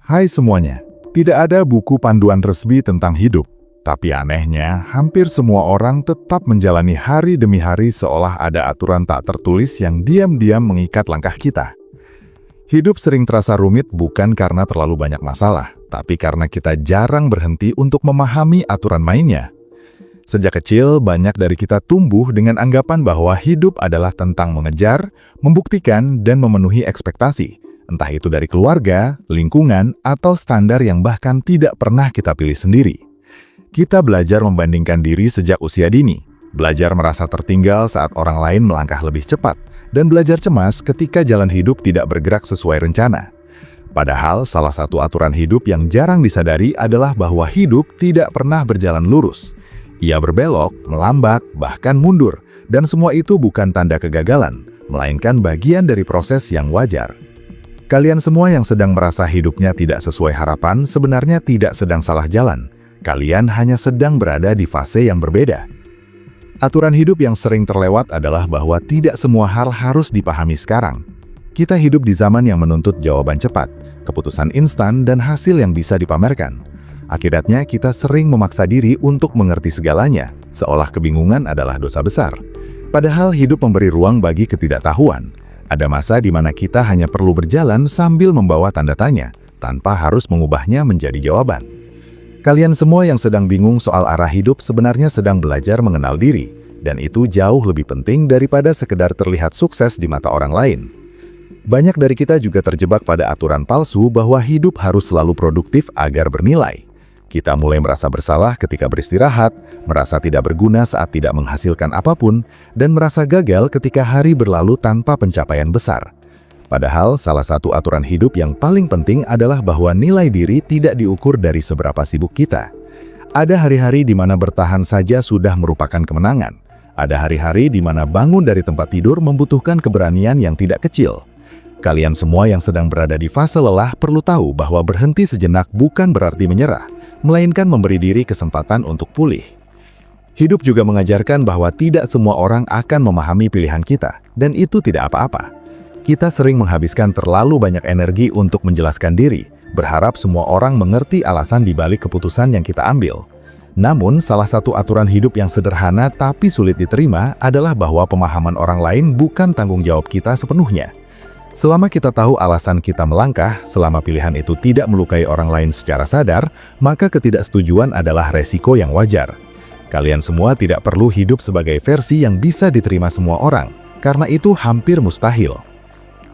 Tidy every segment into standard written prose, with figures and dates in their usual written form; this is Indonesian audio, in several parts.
Hai semuanya, tidak ada buku panduan resmi tentang hidup. Tapi anehnya, hampir semua orang tetap menjalani hari demi hari seolah ada aturan tak tertulis yang diam-diam mengikat langkah kita. Hidup sering terasa rumit bukan karena terlalu banyak masalah, tapi karena kita jarang berhenti untuk memahami aturan mainnya. Sejak kecil, banyak dari kita tumbuh dengan anggapan bahwa hidup adalah tentang mengejar, membuktikan, dan memenuhi ekspektasi. Entah itu dari keluarga, lingkungan, atau standar yang bahkan tidak pernah kita pilih sendiri. Kita belajar membandingkan diri sejak usia dini, belajar merasa tertinggal saat orang lain melangkah lebih cepat, dan belajar cemas ketika jalan hidup tidak bergerak sesuai rencana. Padahal salah satu aturan hidup yang jarang disadari adalah bahwa hidup tidak pernah berjalan lurus. Ia berbelok, melambat, bahkan mundur, dan semua itu bukan tanda kegagalan, melainkan bagian dari proses yang wajar. Kalian semua yang sedang merasa hidupnya tidak sesuai harapan sebenarnya tidak sedang salah jalan. Kalian hanya sedang berada di fase yang berbeda. Aturan hidup yang sering terlewat adalah bahwa tidak semua hal harus dipahami sekarang. Kita hidup di zaman yang menuntut jawaban cepat, keputusan instan, dan hasil yang bisa dipamerkan. Akibatnya kita sering memaksa diri untuk mengerti segalanya, seolah kebingungan adalah dosa besar. Padahal hidup memberi ruang bagi ketidaktahuan. Ada masa di mana kita hanya perlu berjalan sambil membawa tanda tanya, tanpa harus mengubahnya menjadi jawaban. Kalian semua yang sedang bingung soal arah hidup sebenarnya sedang belajar mengenal diri, dan itu jauh lebih penting daripada sekedar terlihat sukses di mata orang lain. Banyak dari kita juga terjebak pada aturan palsu bahwa hidup harus selalu produktif agar bernilai. Kita mulai merasa bersalah ketika beristirahat, merasa tidak berguna saat tidak menghasilkan apapun, dan merasa gagal ketika hari berlalu tanpa pencapaian besar. Padahal, salah satu aturan hidup yang paling penting adalah bahwa nilai diri tidak diukur dari seberapa sibuk kita. Ada hari-hari di mana bertahan saja sudah merupakan kemenangan. Ada hari-hari di mana bangun dari tempat tidur membutuhkan keberanian yang tidak kecil. Kalian semua yang sedang berada di fase lelah perlu tahu bahwa berhenti sejenak bukan berarti menyerah, melainkan memberi diri kesempatan untuk pulih. Hidup juga mengajarkan bahwa tidak semua orang akan memahami pilihan kita, dan itu tidak apa-apa. Kita sering menghabiskan terlalu banyak energi untuk menjelaskan diri, berharap semua orang mengerti alasan di balik keputusan yang kita ambil. Namun, salah satu aturan hidup yang sederhana tapi sulit diterima adalah bahwa pemahaman orang lain bukan tanggung jawab kita sepenuhnya. Selama kita tahu alasan kita melangkah, selama pilihan itu tidak melukai orang lain secara sadar, maka ketidaksetujuan adalah resiko yang wajar. Kalian semua tidak perlu hidup sebagai versi yang bisa diterima semua orang, karena itu hampir mustahil.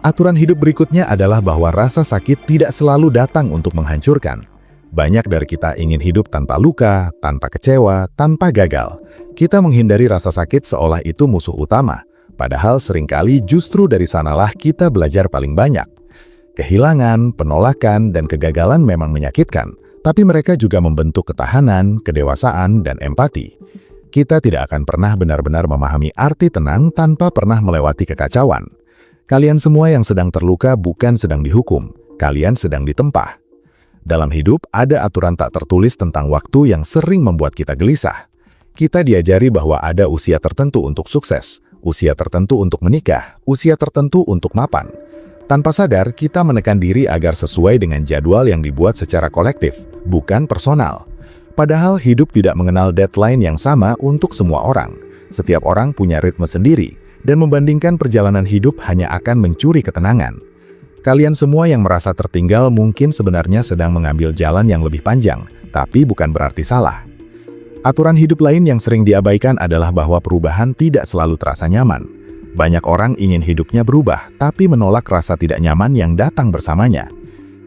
Aturan hidup berikutnya adalah bahwa rasa sakit tidak selalu datang untuk menghancurkan. Banyak dari kita ingin hidup tanpa luka, tanpa kecewa, tanpa gagal. Kita menghindari rasa sakit seolah itu musuh utama. Padahal seringkali justru dari sanalah kita belajar paling banyak. Kehilangan, penolakan, dan kegagalan memang menyakitkan, tapi mereka juga membentuk ketahanan, kedewasaan, dan empati. Kita tidak akan pernah benar-benar memahami arti tenang tanpa pernah melewati kekacauan. Kalian semua yang sedang terluka bukan sedang dihukum, kalian sedang ditempa. Dalam hidup ada aturan tak tertulis tentang waktu yang sering membuat kita gelisah. Kita diajari bahwa ada usia tertentu untuk sukses, usia tertentu untuk menikah, usia tertentu untuk mapan. Tanpa sadar, kita menekan diri agar sesuai dengan jadwal yang dibuat secara kolektif, bukan personal. Padahal hidup tidak mengenal deadline yang sama untuk semua orang. Setiap orang punya ritme sendiri, dan membandingkan perjalanan hidup hanya akan mencuri ketenangan. Kalian semua yang merasa tertinggal mungkin sebenarnya sedang mengambil jalan yang lebih panjang, tapi bukan berarti salah. Aturan hidup lain yang sering diabaikan adalah bahwa perubahan tidak selalu terasa nyaman. Banyak orang ingin hidupnya berubah, tapi menolak rasa tidak nyaman yang datang bersamanya.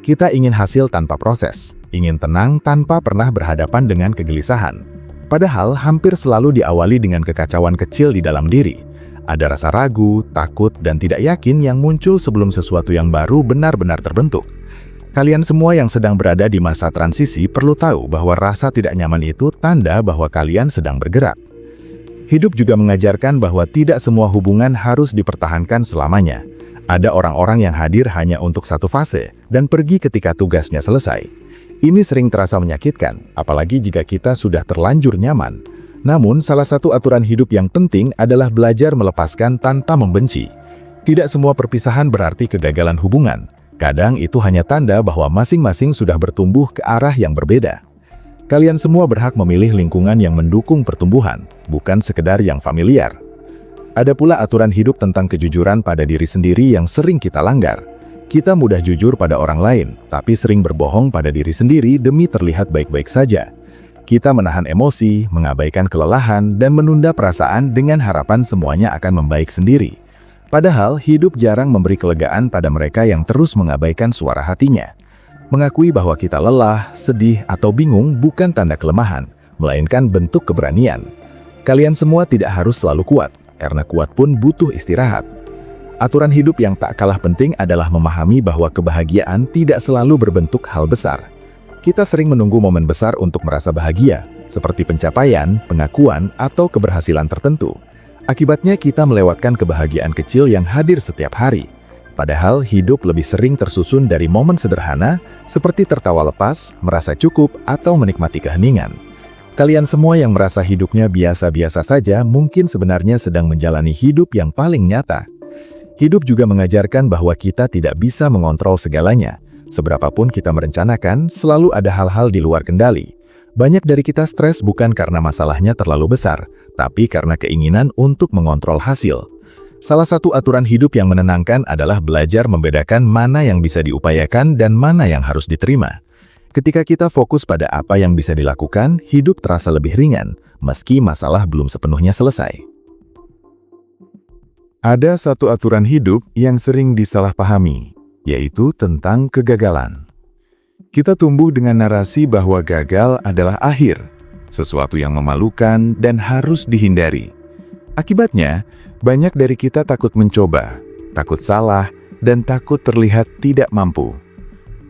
Kita ingin hasil tanpa proses, ingin tenang tanpa pernah berhadapan dengan kegelisahan. Padahal hampir selalu diawali dengan kekacauan kecil di dalam diri. Ada rasa ragu, takut, dan tidak yakin yang muncul sebelum sesuatu yang baru benar-benar terbentuk. Kalian semua yang sedang berada di masa transisi perlu tahu bahwa rasa tidak nyaman itu tanda bahwa kalian sedang bergerak. Hidup juga mengajarkan bahwa tidak semua hubungan harus dipertahankan selamanya. Ada orang-orang yang hadir hanya untuk satu fase dan pergi ketika tugasnya selesai. Ini sering terasa menyakitkan, apalagi jika kita sudah terlanjur nyaman. Namun, salah satu aturan hidup yang penting adalah belajar melepaskan tanpa membenci. Tidak semua perpisahan berarti kegagalan hubungan. Kadang itu hanya tanda bahwa masing-masing sudah bertumbuh ke arah yang berbeda. Kalian semua berhak memilih lingkungan yang mendukung pertumbuhan, bukan sekedar yang familiar. Ada pula aturan hidup tentang kejujuran pada diri sendiri yang sering kita langgar. Kita mudah jujur pada orang lain, tapi sering berbohong pada diri sendiri demi terlihat baik-baik saja. Kita menahan emosi, mengabaikan kelelahan, dan menunda perasaan dengan harapan semuanya akan membaik sendiri. Padahal hidup jarang memberi kelegaan pada mereka yang terus mengabaikan suara hatinya. Mengakui bahwa kita lelah, sedih, atau bingung bukan tanda kelemahan, melainkan bentuk keberanian. Kalian semua tidak harus selalu kuat, karena kuat pun butuh istirahat. Aturan hidup yang tak kalah penting adalah memahami bahwa kebahagiaan tidak selalu berbentuk hal besar. Kita sering menunggu momen besar untuk merasa bahagia, seperti pencapaian, pengakuan, atau keberhasilan tertentu. Akibatnya kita melewatkan kebahagiaan kecil yang hadir setiap hari. Padahal hidup lebih sering tersusun dari momen sederhana, seperti tertawa lepas, merasa cukup, atau menikmati keheningan. Kalian semua yang merasa hidupnya biasa-biasa saja mungkin sebenarnya sedang menjalani hidup yang paling nyata. Hidup juga mengajarkan bahwa kita tidak bisa mengontrol segalanya. Seberapapun kita merencanakan, selalu ada hal-hal di luar kendali. Banyak dari kita stres bukan karena masalahnya terlalu besar, tapi karena keinginan untuk mengontrol hasil. Salah satu aturan hidup yang menenangkan adalah belajar membedakan mana yang bisa diupayakan dan mana yang harus diterima. Ketika kita fokus pada apa yang bisa dilakukan, hidup terasa lebih ringan, meski masalah belum sepenuhnya selesai. Ada satu aturan hidup yang sering disalahpahami, yaitu tentang kegagalan. Kita tumbuh dengan narasi bahwa gagal adalah akhir, sesuatu yang memalukan dan harus dihindari. Akibatnya, banyak dari kita takut mencoba, takut salah, dan takut terlihat tidak mampu.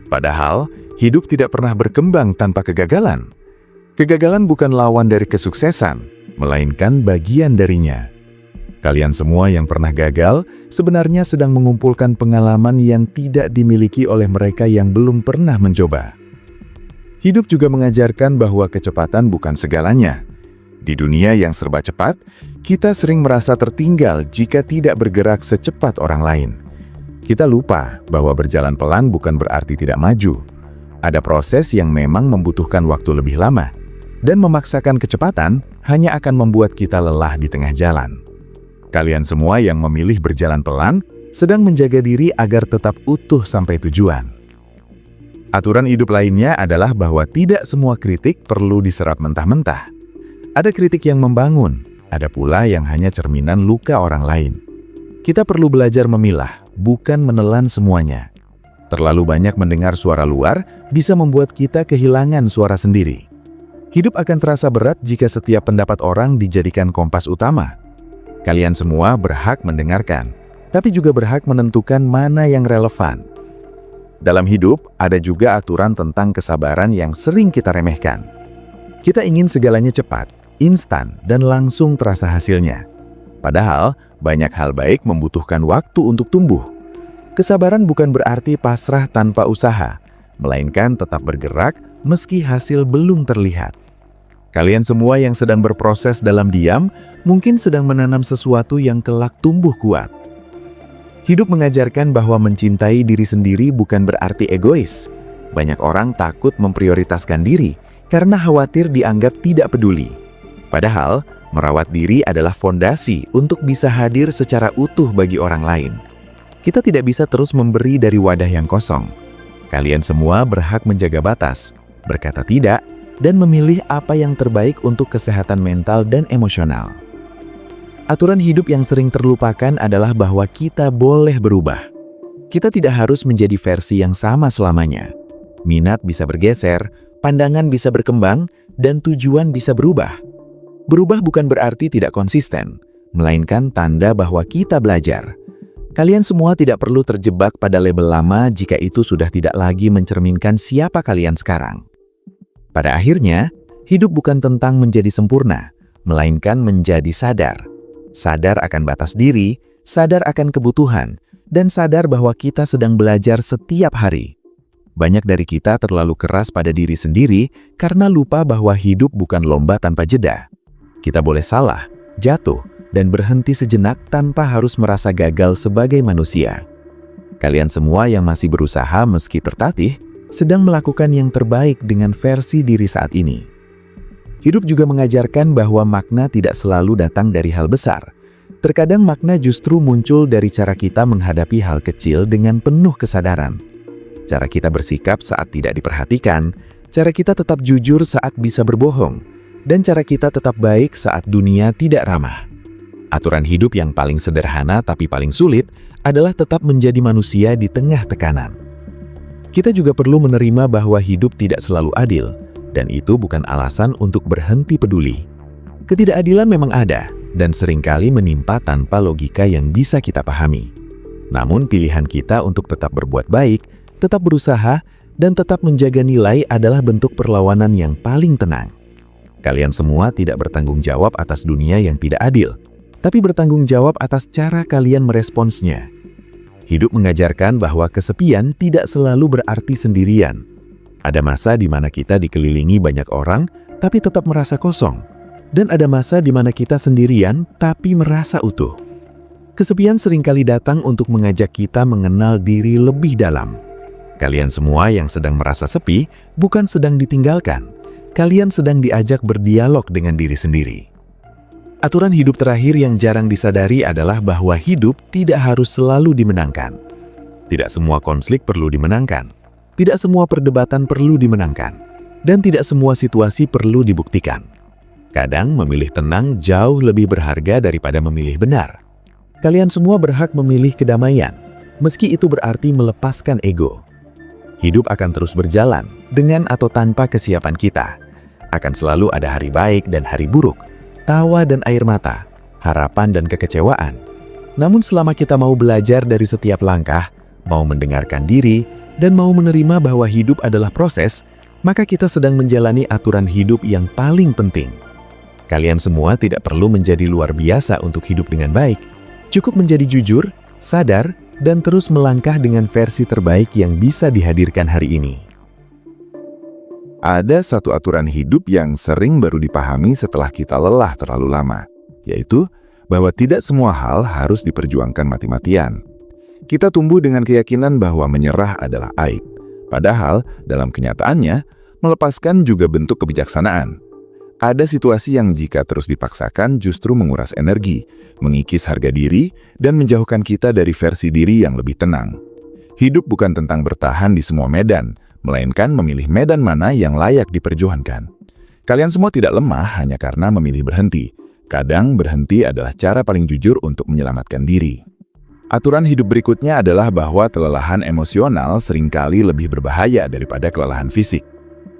Padahal, hidup tidak pernah berkembang tanpa kegagalan. Kegagalan bukan lawan dari kesuksesan, melainkan bagian darinya. Kalian semua yang pernah gagal sebenarnya sedang mengumpulkan pengalaman yang tidak dimiliki oleh mereka yang belum pernah mencoba. Hidup juga mengajarkan bahwa kecepatan bukan segalanya. Di dunia yang serba cepat, kita sering merasa tertinggal jika tidak bergerak secepat orang lain. Kita lupa bahwa berjalan pelan bukan berarti tidak maju. Ada proses yang memang membutuhkan waktu lebih lama, dan memaksakan kecepatan hanya akan membuat kita lelah di tengah jalan. Kalian semua yang memilih berjalan pelan sedang menjaga diri agar tetap utuh sampai tujuan. Aturan hidup lainnya adalah bahwa tidak semua kritik perlu diserap mentah-mentah. Ada kritik yang membangun, ada pula yang hanya cerminan luka orang lain. Kita perlu belajar memilah, bukan menelan semuanya. Terlalu banyak mendengar suara luar bisa membuat kita kehilangan suara sendiri. Hidup akan terasa berat jika setiap pendapat orang dijadikan kompas utama. Kalian semua berhak mendengarkan, tapi juga berhak menentukan mana yang relevan. Dalam hidup, ada juga aturan tentang kesabaran yang sering kita remehkan. Kita ingin segalanya cepat, instan, dan langsung terasa hasilnya. Padahal, banyak hal baik membutuhkan waktu untuk tumbuh. Kesabaran bukan berarti pasrah tanpa usaha, melainkan tetap bergerak meski hasil belum terlihat. Kalian semua yang sedang berproses dalam diam, mungkin sedang menanam sesuatu yang kelak tumbuh kuat. Hidup mengajarkan bahwa mencintai diri sendiri bukan berarti egois. Banyak orang takut memprioritaskan diri karena khawatir dianggap tidak peduli. Padahal, merawat diri adalah fondasi untuk bisa hadir secara utuh bagi orang lain. Kita tidak bisa terus memberi dari wadah yang kosong. Kalian semua berhak menjaga batas, berkata tidak, dan memilih apa yang terbaik untuk kesehatan mental dan emosional. Aturan hidup yang sering terlupakan adalah bahwa kita boleh berubah. Kita tidak harus menjadi versi yang sama selamanya. Minat bisa bergeser, pandangan bisa berkembang, dan tujuan bisa berubah. Berubah bukan berarti tidak konsisten, melainkan tanda bahwa kita belajar. Kalian semua tidak perlu terjebak pada label lama jika itu sudah tidak lagi mencerminkan siapa kalian sekarang. Pada akhirnya, hidup bukan tentang menjadi sempurna, melainkan menjadi sadar. Sadar akan batas diri, sadar akan kebutuhan, dan sadar bahwa kita sedang belajar setiap hari. Banyak dari kita terlalu keras pada diri sendiri karena lupa bahwa hidup bukan lomba tanpa jeda. Kita boleh salah, jatuh, dan berhenti sejenak tanpa harus merasa gagal sebagai manusia. Kalian semua yang masih berusaha meski tertatih, sedang melakukan yang terbaik dengan versi diri saat ini. Hidup juga mengajarkan bahwa makna tidak selalu datang dari hal besar. Terkadang makna justru muncul dari cara kita menghadapi hal kecil dengan penuh kesadaran. Cara kita bersikap saat tidak diperhatikan, cara kita tetap jujur saat bisa berbohong, dan cara kita tetap baik saat dunia tidak ramah. Aturan hidup yang paling sederhana tapi paling sulit adalah tetap menjadi manusia di tengah tekanan. Kita juga perlu menerima bahwa hidup tidak selalu adil, dan itu bukan alasan untuk berhenti peduli. Ketidakadilan memang ada, dan seringkali menimpa tanpa logika yang bisa kita pahami. Namun pilihan kita untuk tetap berbuat baik, tetap berusaha, dan tetap menjaga nilai adalah bentuk perlawanan yang paling tenang. Kalian semua tidak bertanggung jawab atas dunia yang tidak adil, tapi bertanggung jawab atas cara kalian meresponsnya. Hidup mengajarkan bahwa kesepian tidak selalu berarti sendirian. Ada masa di mana kita dikelilingi banyak orang, tapi tetap merasa kosong. Dan ada masa di mana kita sendirian, tapi merasa utuh. Kesepian seringkali datang untuk mengajak kita mengenal diri lebih dalam. Kalian semua yang sedang merasa sepi, bukan sedang ditinggalkan. Kalian sedang diajak berdialog dengan diri sendiri. Aturan hidup terakhir yang jarang disadari adalah bahwa hidup tidak harus selalu dimenangkan. Tidak semua konflik perlu dimenangkan. Tidak semua perdebatan perlu dimenangkan. Dan tidak semua situasi perlu dibuktikan. Kadang memilih tenang jauh lebih berharga daripada memilih benar. Kalian semua berhak memilih kedamaian, meski itu berarti melepaskan ego. Hidup akan terus berjalan, dengan atau tanpa kesiapan kita. Akan selalu ada hari baik dan hari buruk. Tawa dan air mata, harapan dan kekecewaan. Namun selama kita mau belajar dari setiap langkah, mau mendengarkan diri, dan mau menerima bahwa hidup adalah proses, maka kita sedang menjalani aturan hidup yang paling penting. Kalian semua tidak perlu menjadi luar biasa untuk hidup dengan baik. Cukup menjadi jujur, sadar, dan terus melangkah dengan versi terbaik yang bisa dihadirkan hari ini. Ada satu aturan hidup yang sering baru dipahami setelah kita lelah terlalu lama, yaitu bahwa tidak semua hal harus diperjuangkan mati-matian. Kita tumbuh dengan keyakinan bahwa menyerah adalah aib, padahal dalam kenyataannya, melepaskan juga bentuk kebijaksanaan. Ada situasi yang jika terus dipaksakan justru menguras energi, mengikis harga diri, dan menjauhkan kita dari versi diri yang lebih tenang. Hidup bukan tentang bertahan di semua medan, melainkan memilih medan mana yang layak diperjuangkan. Kalian semua tidak lemah hanya karena memilih berhenti. Kadang berhenti adalah cara paling jujur untuk menyelamatkan diri. Aturan hidup berikutnya adalah bahwa kelelahan emosional seringkali lebih berbahaya daripada kelelahan fisik.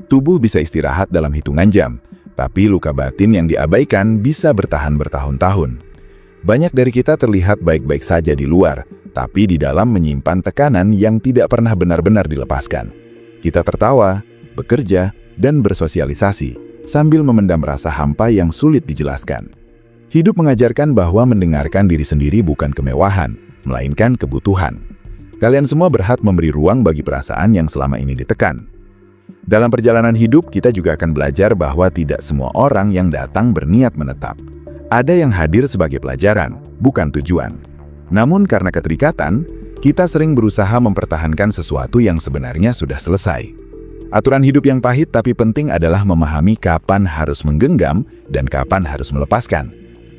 Tubuh bisa istirahat dalam hitungan jam, tapi luka batin yang diabaikan bisa bertahan bertahun-tahun. Banyak dari kita terlihat baik-baik saja di luar, tapi di dalam menyimpan tekanan yang tidak pernah benar-benar dilepaskan. Kita tertawa, bekerja, dan bersosialisasi, sambil memendam rasa hampa yang sulit dijelaskan. Hidup mengajarkan bahwa mendengarkan diri sendiri bukan kemewahan, melainkan kebutuhan. Kalian semua berhak memberi ruang bagi perasaan yang selama ini ditekan. Dalam perjalanan hidup, kita juga akan belajar bahwa tidak semua orang yang datang berniat menetap. Ada yang hadir sebagai pelajaran, bukan tujuan. Namun karena keterikatan, kita sering berusaha mempertahankan sesuatu yang sebenarnya sudah selesai. Aturan hidup yang pahit tapi penting adalah memahami kapan harus menggenggam dan kapan harus melepaskan.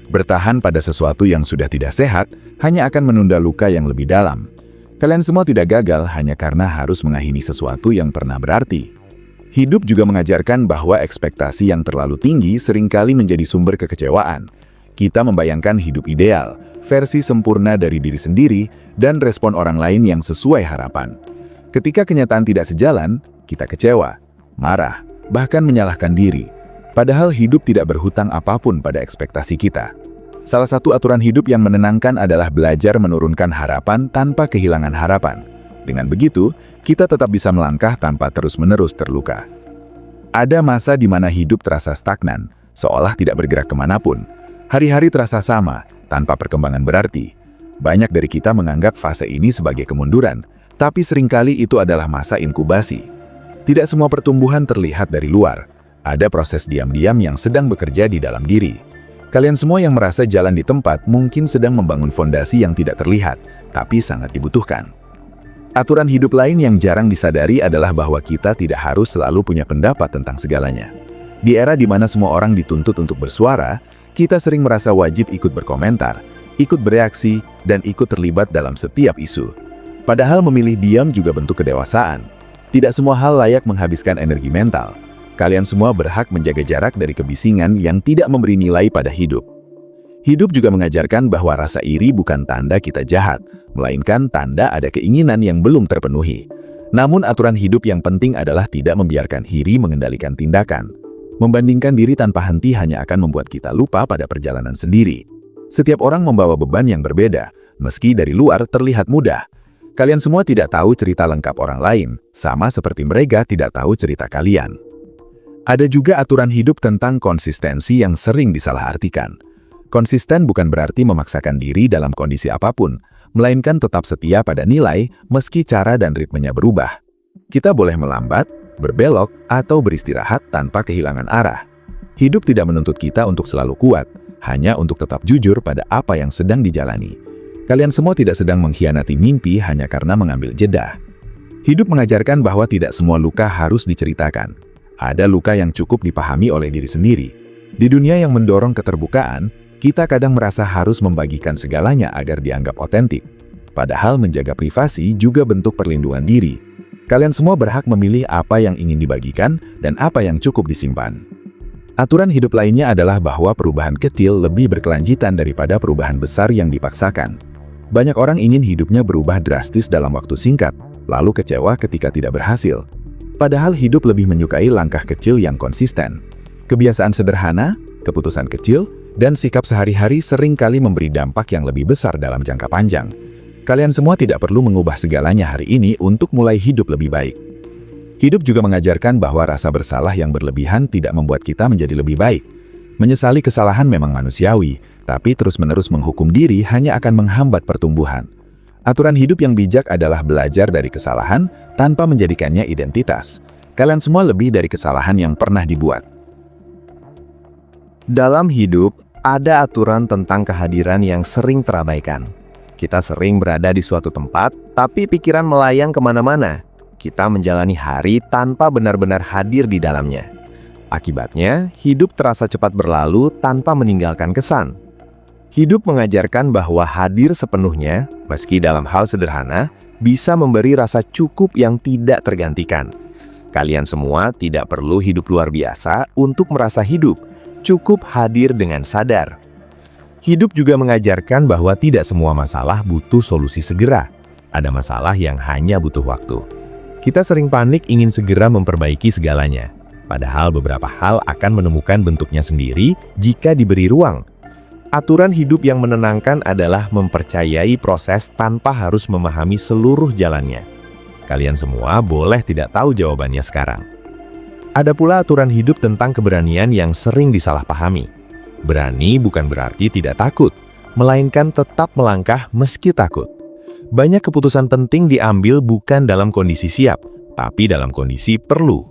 Bertahan pada sesuatu yang sudah tidak sehat hanya akan menunda luka yang lebih dalam. Kalian semua tidak gagal hanya karena harus mengakhiri sesuatu yang pernah berarti. Hidup juga mengajarkan bahwa ekspektasi yang terlalu tinggi seringkali menjadi sumber kekecewaan. Kita membayangkan hidup ideal, versi sempurna dari diri sendiri, dan respon orang lain yang sesuai harapan. Ketika kenyataan tidak sejalan, kita kecewa, marah, bahkan menyalahkan diri. Padahal hidup tidak berhutang apapun pada ekspektasi kita. Salah satu aturan hidup yang menenangkan adalah belajar menurunkan harapan tanpa kehilangan harapan. Dengan begitu, kita tetap bisa melangkah tanpa terus-menerus terluka. Ada masa di mana hidup terasa stagnan, seolah tidak bergerak kemanapun. Hari-hari terasa sama, tanpa perkembangan berarti. Banyak dari kita menganggap fase ini sebagai kemunduran, tapi seringkali itu adalah masa inkubasi. Tidak semua pertumbuhan terlihat dari luar. Ada proses diam-diam yang sedang bekerja di dalam diri. Kalian semua yang merasa jalan di tempat mungkin sedang membangun fondasi yang tidak terlihat, tapi sangat dibutuhkan. Aturan hidup lain yang jarang disadari adalah bahwa kita tidak harus selalu punya pendapat tentang segalanya. Di era di mana semua orang dituntut untuk bersuara, kita sering merasa wajib ikut berkomentar, ikut bereaksi, dan ikut terlibat dalam setiap isu. Padahal memilih diam juga bentuk kedewasaan. Tidak semua hal layak menghabiskan energi mental. Kalian semua berhak menjaga jarak dari kebisingan yang tidak memberi nilai pada hidup. Hidup juga mengajarkan bahwa rasa iri bukan tanda kita jahat, melainkan tanda ada keinginan yang belum terpenuhi. Namun aturan hidup yang penting adalah tidak membiarkan iri mengendalikan tindakan. Membandingkan diri tanpa henti hanya akan membuat kita lupa pada perjalanan sendiri. Setiap orang membawa beban yang berbeda, meski dari luar terlihat mudah. Kalian semua tidak tahu cerita lengkap orang lain, sama seperti mereka tidak tahu cerita kalian. Ada juga aturan hidup tentang konsistensi yang sering disalahartikan. Konsisten bukan berarti memaksakan diri dalam kondisi apapun, melainkan tetap setia pada nilai meski cara dan ritmenya berubah. Kita boleh melambat, berbelok, atau beristirahat tanpa kehilangan arah. Hidup tidak menuntut kita untuk selalu kuat, hanya untuk tetap jujur pada apa yang sedang dijalani. Kalian semua tidak sedang mengkhianati mimpi hanya karena mengambil jeda. Hidup mengajarkan bahwa tidak semua luka harus diceritakan. Ada luka yang cukup dipahami oleh diri sendiri. Di dunia yang mendorong keterbukaan, kita kadang merasa harus membagikan segalanya agar dianggap otentik. Padahal menjaga privasi juga bentuk perlindungan diri. Kalian semua berhak memilih apa yang ingin dibagikan dan apa yang cukup disimpan. Aturan hidup lainnya adalah bahwa perubahan kecil lebih berkelanjutan daripada perubahan besar yang dipaksakan. Banyak orang ingin hidupnya berubah drastis dalam waktu singkat, lalu kecewa ketika tidak berhasil. Padahal hidup lebih menyukai langkah kecil yang konsisten. Kebiasaan sederhana, keputusan kecil, dan sikap sehari-hari seringkali memberi dampak yang lebih besar dalam jangka panjang. Kalian semua tidak perlu mengubah segalanya hari ini untuk mulai hidup lebih baik. Hidup juga mengajarkan bahwa rasa bersalah yang berlebihan tidak membuat kita menjadi lebih baik. Menyesali kesalahan memang manusiawi, tapi terus-menerus menghukum diri hanya akan menghambat pertumbuhan. Aturan hidup yang bijak adalah belajar dari kesalahan tanpa menjadikannya identitas. Kalian semua lebih dari kesalahan yang pernah dibuat. Dalam hidup, ada aturan tentang kehadiran yang sering terabaikan. Kita sering berada di suatu tempat, tapi pikiran melayang kemana-mana. Kita menjalani hari tanpa benar-benar hadir di dalamnya. Akibatnya, hidup terasa cepat berlalu tanpa meninggalkan kesan. Hidup mengajarkan bahwa hadir sepenuhnya, meski dalam hal sederhana, bisa memberi rasa cukup yang tidak tergantikan. Kalian semua tidak perlu hidup luar biasa untuk merasa hidup, cukup hadir dengan sadar. Hidup juga mengajarkan bahwa tidak semua masalah butuh solusi segera. Ada masalah yang hanya butuh waktu. Kita sering panik ingin segera memperbaiki segalanya. Padahal beberapa hal akan menemukan bentuknya sendiri jika diberi ruang. Aturan hidup yang menenangkan adalah mempercayai proses tanpa harus memahami seluruh jalannya. Kalian semua boleh tidak tahu jawabannya sekarang. Ada pula aturan hidup tentang keberanian yang sering disalahpahami. Berani bukan berarti tidak takut, melainkan tetap melangkah meski takut. Banyak keputusan penting diambil bukan dalam kondisi siap, tapi dalam kondisi perlu.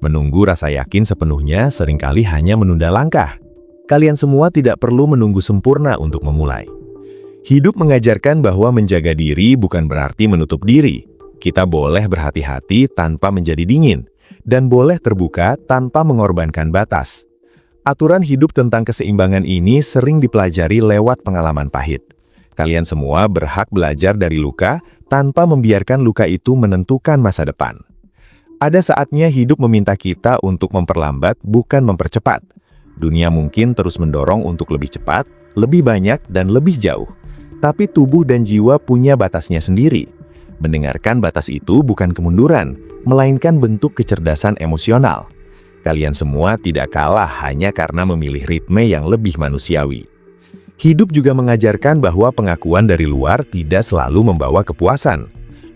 Menunggu rasa yakin sepenuhnya seringkali hanya menunda langkah. Kalian semua tidak perlu menunggu sempurna untuk memulai. Hidup mengajarkan bahwa menjaga diri bukan berarti menutup diri. Kita boleh berhati-hati tanpa menjadi dingin, dan boleh terbuka tanpa mengorbankan batas. Aturan hidup tentang keseimbangan ini sering dipelajari lewat pengalaman pahit. Kalian semua berhak belajar dari luka tanpa membiarkan luka itu menentukan masa depan. Ada saatnya hidup meminta kita untuk memperlambat, bukan mempercepat. Dunia mungkin terus mendorong untuk lebih cepat, lebih banyak, dan lebih jauh. Tapi tubuh dan jiwa punya batasnya sendiri. Mendengarkan batas itu bukan kemunduran, melainkan bentuk kecerdasan emosional. Kalian semua tidak kalah hanya karena memilih ritme yang lebih manusiawi. Hidup juga mengajarkan bahwa pengakuan dari luar tidak selalu membawa kepuasan.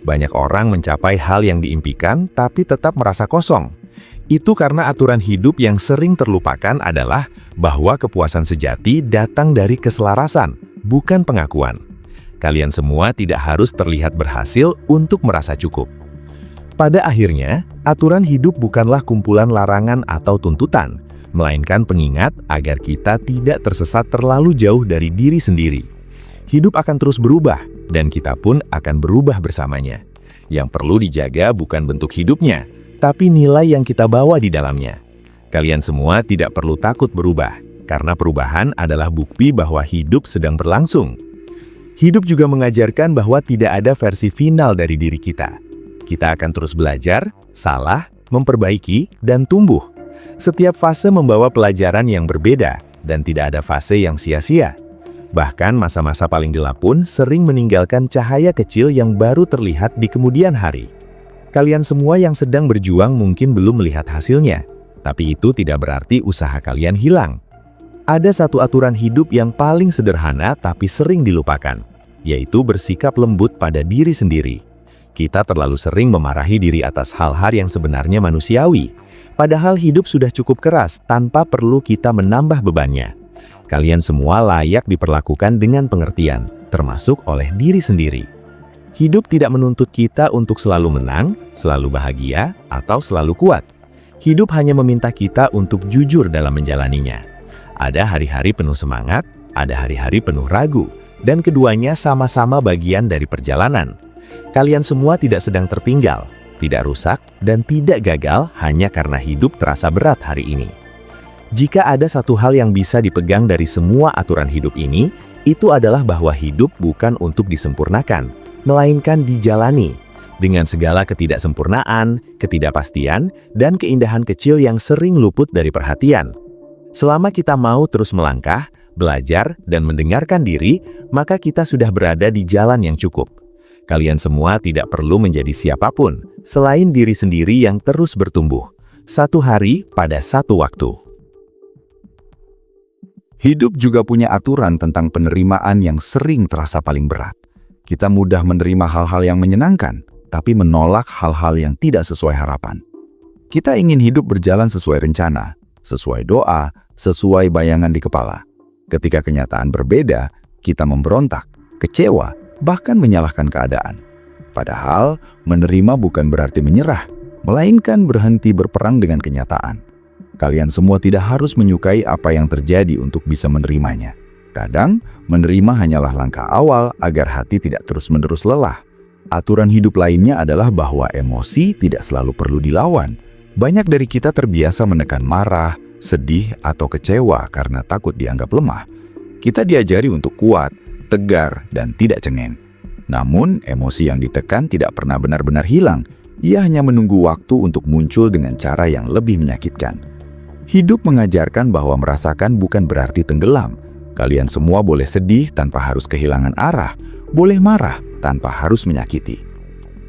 Banyak orang mencapai hal yang diimpikan tapi tetap merasa kosong. Itu karena aturan hidup yang sering terlupakan adalah bahwa kepuasan sejati datang dari keselarasan, bukan pengakuan. Kalian semua tidak harus terlihat berhasil untuk merasa cukup. Pada akhirnya, aturan hidup bukanlah kumpulan larangan atau tuntutan, melainkan pengingat agar kita tidak tersesat terlalu jauh dari diri sendiri. Hidup akan terus berubah, dan kita pun akan berubah bersamanya. Yang perlu dijaga bukan bentuk hidupnya, tapi nilai yang kita bawa di dalamnya. Kalian semua tidak perlu takut berubah, karena perubahan adalah bukti bahwa hidup sedang berlangsung. Hidup juga mengajarkan bahwa tidak ada versi final dari diri kita. Kita akan terus belajar, salah, memperbaiki, dan tumbuh. Setiap fase membawa pelajaran yang berbeda, dan tidak ada fase yang sia-sia. Bahkan masa-masa paling gelap pun sering meninggalkan cahaya kecil yang baru terlihat di kemudian hari. Kalian semua yang sedang berjuang mungkin belum melihat hasilnya, tapi itu tidak berarti usaha kalian hilang. Ada satu aturan hidup yang paling sederhana tapi sering dilupakan, yaitu bersikap lembut pada diri sendiri. Kita terlalu sering memarahi diri atas hal-hal yang sebenarnya manusiawi, padahal hidup sudah cukup keras tanpa perlu kita menambah bebannya. Kalian semua layak diperlakukan dengan pengertian, termasuk oleh diri sendiri. Hidup tidak menuntut kita untuk selalu menang, selalu bahagia, atau selalu kuat. Hidup hanya meminta kita untuk jujur dalam menjalaninya. Ada hari-hari penuh semangat, ada hari-hari penuh ragu, dan keduanya sama-sama bagian dari perjalanan. Kalian semua tidak sedang tertinggal, tidak rusak, dan tidak gagal hanya karena hidup terasa berat hari ini. Jika ada satu hal yang bisa dipegang dari semua aturan hidup ini, itu adalah bahwa hidup bukan untuk disempurnakan, melainkan dijalani. Dengan segala ketidaksempurnaan, ketidakpastian, dan keindahan kecil yang sering luput dari perhatian. Selama kita mau terus melangkah, belajar, dan mendengarkan diri, maka kita sudah berada di jalan yang cukup. Kalian semua tidak perlu menjadi siapapun, selain diri sendiri yang terus bertumbuh. Satu hari pada satu waktu. Hidup juga punya aturan tentang penerimaan yang sering terasa paling berat. Kita mudah menerima hal-hal yang menyenangkan, tapi menolak hal-hal yang tidak sesuai harapan. Kita ingin hidup berjalan sesuai rencana, sesuai doa, sesuai bayangan di kepala. Ketika kenyataan berbeda, kita memberontak, kecewa, bahkan menyalahkan keadaan. Padahal, menerima bukan berarti menyerah, melainkan berhenti berperang dengan kenyataan. Kalian semua tidak harus menyukai apa yang terjadi untuk bisa menerimanya. Kadang, menerima hanyalah langkah awal agar hati tidak terus-menerus lelah. Aturan hidup lainnya adalah bahwa emosi tidak selalu perlu dilawan. Banyak dari kita terbiasa menekan marah, sedih, atau kecewa karena takut dianggap lemah. Kita diajari untuk kuat, tegar, dan tidak cengeng. Namun, emosi yang ditekan tidak pernah benar-benar hilang. Ia hanya menunggu waktu untuk muncul dengan cara yang lebih menyakitkan. Hidup mengajarkan bahwa merasakan bukan berarti tenggelam. Kalian semua boleh sedih tanpa harus kehilangan arah, boleh marah tanpa harus menyakiti.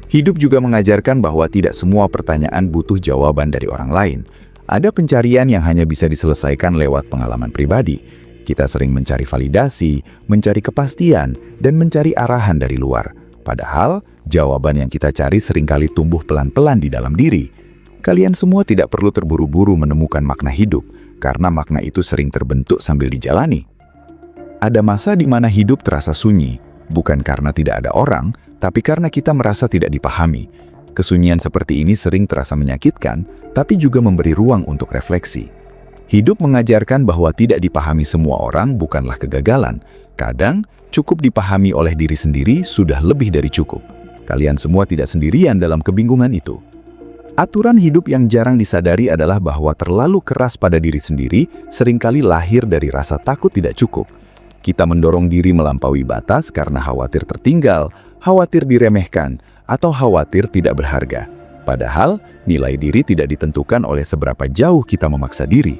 Hidup juga mengajarkan bahwa tidak semua pertanyaan butuh jawaban dari orang lain. Ada pencarian yang hanya bisa diselesaikan lewat pengalaman pribadi. Kita sering mencari validasi, mencari kepastian, dan mencari arahan dari luar. Padahal, jawaban yang kita cari seringkali tumbuh pelan-pelan di dalam diri. Kalian semua tidak perlu terburu-buru menemukan makna hidup, karena makna itu sering terbentuk sambil dijalani. Ada masa di mana hidup terasa sunyi, bukan karena tidak ada orang, tapi karena kita merasa tidak dipahami. Kesunyian seperti ini sering terasa menyakitkan, tapi juga memberi ruang untuk refleksi. Hidup mengajarkan bahwa tidak dipahami semua orang bukanlah kegagalan. Kadang, cukup dipahami oleh diri sendiri sudah lebih dari cukup. Kalian semua tidak sendirian dalam kebingungan itu. Aturan hidup yang jarang disadari adalah bahwa terlalu keras pada diri sendiri seringkali lahir dari rasa takut tidak cukup. Kita mendorong diri melampaui batas karena khawatir tertinggal, khawatir diremehkan, atau khawatir tidak berharga. Padahal, nilai diri tidak ditentukan oleh seberapa jauh kita memaksa diri.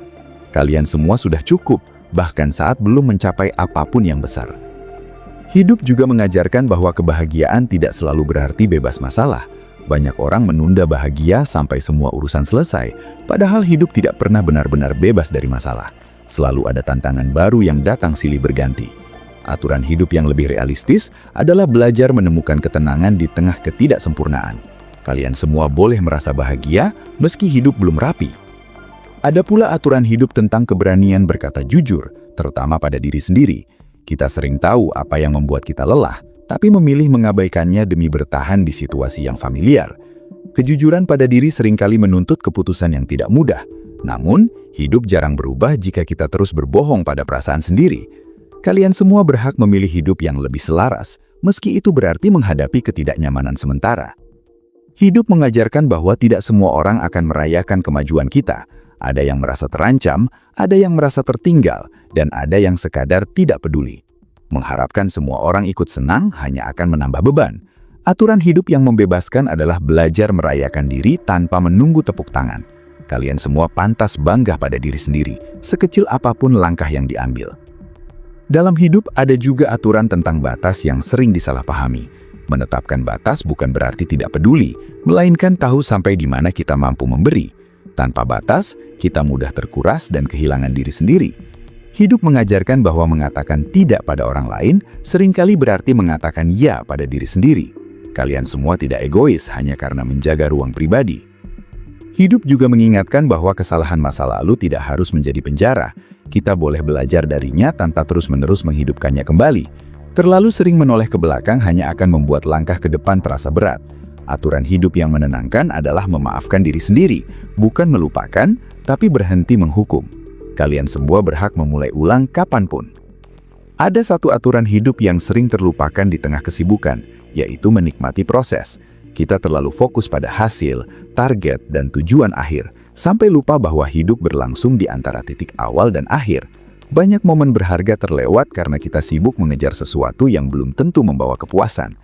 Kalian semua sudah cukup, bahkan saat belum mencapai apapun yang besar. Hidup juga mengajarkan bahwa kebahagiaan tidak selalu berarti bebas masalah. Banyak orang menunda bahagia sampai semua urusan selesai, padahal hidup tidak pernah benar-benar bebas dari masalah. Selalu ada tantangan baru yang datang silih berganti. Aturan hidup yang lebih realistis adalah belajar menemukan ketenangan di tengah ketidaksempurnaan. Kalian semua boleh merasa bahagia meski hidup belum rapi. Ada pula aturan hidup tentang keberanian berkata jujur, terutama pada diri sendiri. Kita sering tahu apa yang membuat kita lelah, tapi memilih mengabaikannya demi bertahan di situasi yang familiar. Kejujuran pada diri seringkali menuntut keputusan yang tidak mudah. Namun, hidup jarang berubah jika kita terus berbohong pada perasaan sendiri. Kalian semua berhak memilih hidup yang lebih selaras, meski itu berarti menghadapi ketidaknyamanan sementara. Hidup mengajarkan bahwa tidak semua orang akan merayakan kemajuan kita. Ada yang merasa terancam, ada yang merasa tertinggal, dan ada yang sekadar tidak peduli. Mengharapkan semua orang ikut senang hanya akan menambah beban. Aturan hidup yang membebaskan adalah belajar merayakan diri tanpa menunggu tepuk tangan. Kalian semua pantas bangga pada diri sendiri, sekecil apapun langkah yang diambil. Dalam hidup ada juga aturan tentang batas yang sering disalahpahami. Menetapkan batas bukan berarti tidak peduli, melainkan tahu sampai di mana kita mampu memberi. Tanpa batas, kita mudah terkuras dan kehilangan diri sendiri. Hidup mengajarkan bahwa mengatakan tidak pada orang lain seringkali berarti mengatakan ya pada diri sendiri. Kalian semua tidak egois hanya karena menjaga ruang pribadi. Hidup juga mengingatkan bahwa kesalahan masa lalu tidak harus menjadi penjara. Kita boleh belajar darinya tanpa terus-menerus menghidupkannya kembali. Terlalu sering menoleh ke belakang hanya akan membuat langkah ke depan terasa berat. Aturan hidup yang menenangkan adalah memaafkan diri sendiri, bukan melupakan, tapi berhenti menghukum. Kalian semua berhak memulai ulang kapanpun. Ada satu aturan hidup yang sering terlupakan di tengah kesibukan, yaitu menikmati proses. Kita terlalu fokus pada hasil, target, dan tujuan akhir, sampai lupa bahwa hidup berlangsung di antara titik awal dan akhir. Banyak momen berharga terlewat karena kita sibuk mengejar sesuatu yang belum tentu membawa kepuasan.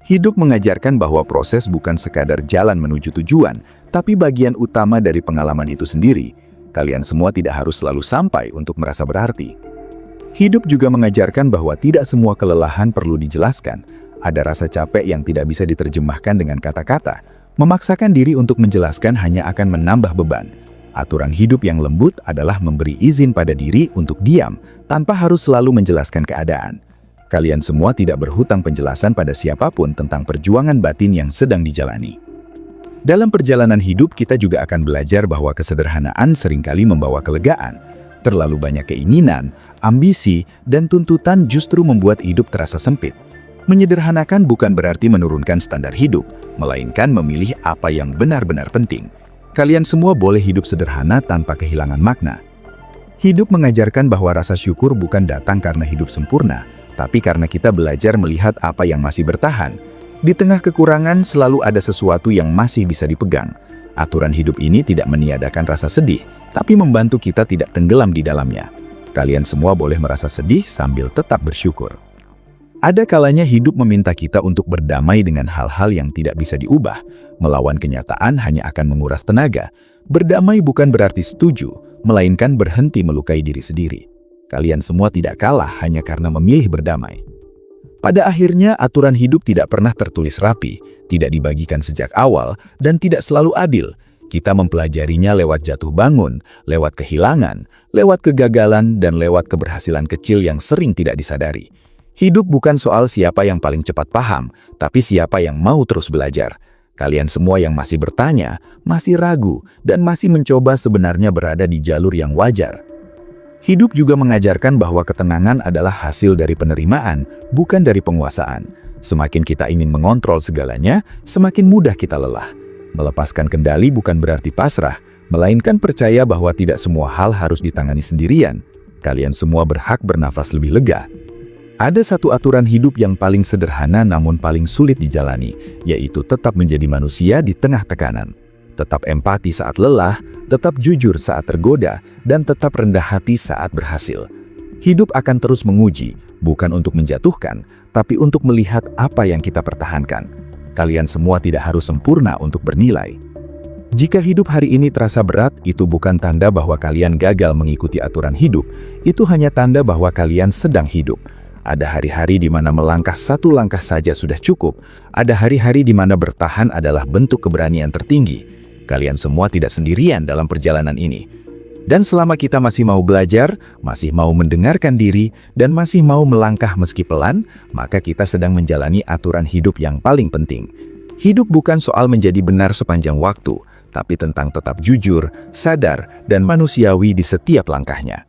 Hidup mengajarkan bahwa proses bukan sekadar jalan menuju tujuan, tapi bagian utama dari pengalaman itu sendiri. Kalian semua tidak harus selalu sampai untuk merasa berarti. Hidup juga mengajarkan bahwa tidak semua kelelahan perlu dijelaskan. Ada rasa capek yang tidak bisa diterjemahkan dengan kata-kata. Memaksakan diri untuk menjelaskan hanya akan menambah beban. Aturan hidup yang lembut adalah memberi izin pada diri untuk diam, tanpa harus selalu menjelaskan keadaan. Kalian semua tidak berhutang penjelasan pada siapapun tentang perjuangan batin yang sedang dijalani. Dalam perjalanan hidup, kita juga akan belajar bahwa kesederhanaan seringkali membawa kelegaan. Terlalu banyak keinginan, ambisi, dan tuntutan justru membuat hidup terasa sempit. Menyederhanakan bukan berarti menurunkan standar hidup, melainkan memilih apa yang benar-benar penting. Kalian semua boleh hidup sederhana tanpa kehilangan makna. Hidup mengajarkan bahwa rasa syukur bukan datang karena hidup sempurna, tapi karena kita belajar melihat apa yang masih bertahan. Di tengah kekurangan selalu ada sesuatu yang masih bisa dipegang. Aturan hidup ini tidak meniadakan rasa sedih, tapi membantu kita tidak tenggelam di dalamnya. Kalian semua boleh merasa sedih sambil tetap bersyukur. Ada kalanya hidup meminta kita untuk berdamai dengan hal-hal yang tidak bisa diubah. Melawan kenyataan hanya akan menguras tenaga. Berdamai bukan berarti setuju, melainkan berhenti melukai diri sendiri. Kalian semua tidak kalah hanya karena memilih berdamai. Pada akhirnya, aturan hidup tidak pernah tertulis rapi, tidak dibagikan sejak awal, dan tidak selalu adil. Kita mempelajarinya lewat jatuh bangun, lewat kehilangan, lewat kegagalan, dan lewat keberhasilan kecil yang sering tidak disadari. Hidup bukan soal siapa yang paling cepat paham, tapi siapa yang mau terus belajar. Kalian semua yang masih bertanya, masih ragu, dan masih mencoba sebenarnya berada di jalur yang wajar. Hidup juga mengajarkan bahwa ketenangan adalah hasil dari penerimaan, bukan dari penguasaan. Semakin kita ingin mengontrol segalanya, semakin mudah kita lelah. Melepaskan kendali bukan berarti pasrah, melainkan percaya bahwa tidak semua hal harus ditangani sendirian. Kalian semua berhak bernafas lebih lega. Ada satu aturan hidup yang paling sederhana namun paling sulit dijalani, yaitu tetap menjadi manusia di tengah tekanan. Tetap empati saat lelah, tetap jujur saat tergoda, dan tetap rendah hati saat berhasil. Hidup akan terus menguji, bukan untuk menjatuhkan, tapi untuk melihat apa yang kita pertahankan. Kalian semua tidak harus sempurna untuk bernilai. Jika hidup hari ini terasa berat, itu bukan tanda bahwa kalian gagal mengikuti aturan hidup, itu hanya tanda bahwa kalian sedang hidup. Ada hari-hari di mana melangkah satu langkah saja sudah cukup. Ada hari-hari di mana bertahan adalah bentuk keberanian tertinggi. Kalian semua tidak sendirian dalam perjalanan ini. Dan selama kita masih mau belajar, masih mau mendengarkan diri, dan masih mau melangkah meski pelan, maka kita sedang menjalani aturan hidup yang paling penting. Hidup bukan soal menjadi benar sepanjang waktu, tapi tentang tetap jujur, sadar, dan manusiawi di setiap langkahnya.